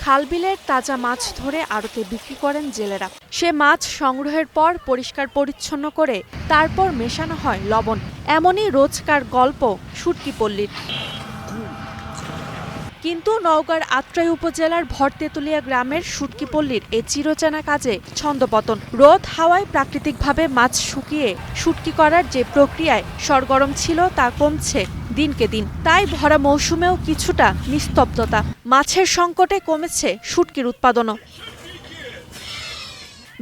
খালবিলের তাজা মাছ ধরে আড়তে বিক্রি করেন জেলেরা। সে মাছ সংগ্রহের পর পরিষ্কার পরিচ্ছন্ন করে তারপর মেশানো হয় লবণ। এমনই রোজকার গল্প শুটকিপল্লীর। কিন্তু নওগাঁর আত্রাই উপজেলার ভরতেতুলিয়া গ্রামের শুটকিপল্লীর এ চিরচেনা কাজে ছন্দপতন। রোদ হাওয়ায় প্রাকৃতিকভাবে মাছ শুকিয়ে শুটকি করার যে প্রক্রিয়ায় সরগরম ছিল তা কমছে দিনকে দিন। তাই ভরা মৌসুমেও কিছুটা নিস্তব্ধতা। মাছের সংকটে কমেছে শুটকির উৎপাদনও।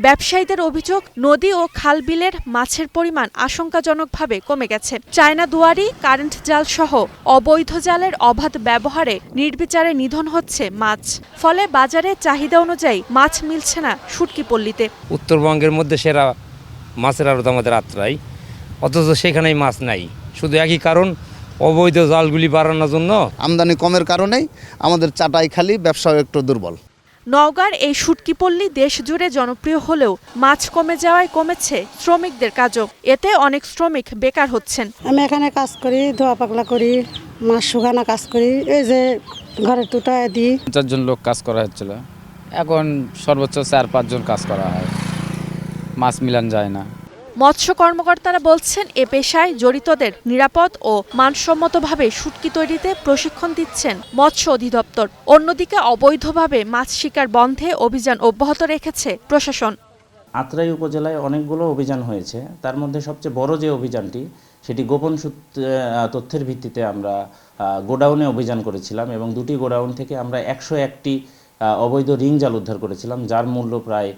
ব্যবসায়ীদের অভিযোগ, নদী ও খাল-বিলের মাছের পরিমাণ আশঙ্কাজনকভাবে কমে গেছে। চায়না দুয়ারি, কারেন্ট জাল সহ অবৈধ জালের অবাধ ব্যবহারে নির্বিচারে নিধন হচ্ছে মাছ। ফলে বাজারে চাহিদা অনুযায়ী মাছ মিলছে না শুটকিপল্লীতে। উত্তরবঙ্গের মধ্যে সেরা মাছের আড়ত আমাদের আত্রাই, অথচ সেখানেই মাছ নাই। শুধু একই কারণ, অবৈধ জালগুলি বাড়ানোর জন্য। আমদানি কমের কারণেই আমাদের চাটাইখালী ব্যবসা একটু দুর্বল। নওগাঁর এই শুটকিপল্লী দেশ জুড়ে জনপ্রিয় হলেও মাছ কমে যাওয়ায় কমেছে শ্রমিকদের কাজও। এতে অনেক শ্রমিক বেকার হচ্ছেন। আমি এখানে কাজ করি, ধোয়া পাকলা করি, মাছ শুকানো কাজ করি, এই যে ঘরে টুটা দিই। 4 জন লোক কাজ করা হচ্ছিল, এখন সর্বোচ্চ 4-5 জন কাজ করা হয়। মাছ মিলান যায় না। মৎস্য কর্মকর্তারা বলছেন, এ পেশায় জড়িতদের নিরাপদ ও মানসম্মতভাবে শুটকি তৈরিতে প্রশিক্ষণ দিচ্ছেন মৎস্য অধিদপ্তর। অন্যদিকে অবৈধভাবে মাছ শিকার বন্ধে অভিযান অব্যাহত রেখেছে প্রশাসন। আত্রাই উপজেলায় অনেকগুলো অভিযান হয়েছে। তার মধ্যে সবচেয়ে বড় যে অভিযানটি, সেটি গোপন তথ্যের ভিত্তিতে আমরা গোডাউনে অভিযান করেছিলাম এবং 2টি গোডাউন থেকে আমরা 101টি অবৈধ রিং জাল উদ্ধার করেছিলাম, যার মূল্য প্রায়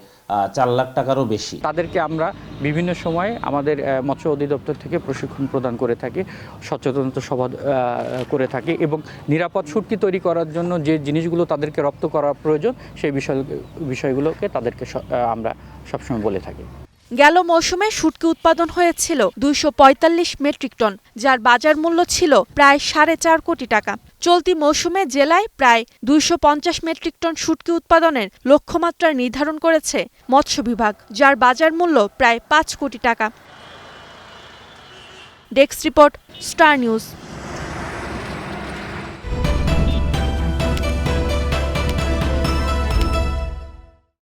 4 লাখ টাকারও বেশি। তাদেরকে আমরা বিভিন্ন সময় আমাদের মৎস্য অধিদপ্তর থেকে প্রশিক্ষণ প্রদান করে থাকি, সচেতনতা সভা করে থাকি এবং নিরাপদ শুটকি তৈরি করার জন্য যে জিনিসগুলো তাদেরকে রপ্ত করা প্রয়োজন সেই বিষয়গুলোকে তাদেরকে আমরা সবসময় বলে থাকি। গেল মৌসুমে শুটকি উৎপাদন হয়েছিল 245 মেট্রিক টন, যার বাজার মূল্য ছিল প্রায় 4.5 কোটি টাকা। চলতি মৌসুমে জেলায় প্রায় 250 মেট্রিক টন শুটকি উৎপাদনের লক্ষ্যমাত্রা নির্ধারণ করেছে মৎস্য বিভাগ, যার বাজার মূল্য প্রায় 5 কোটি টাকা। Desk report, star news.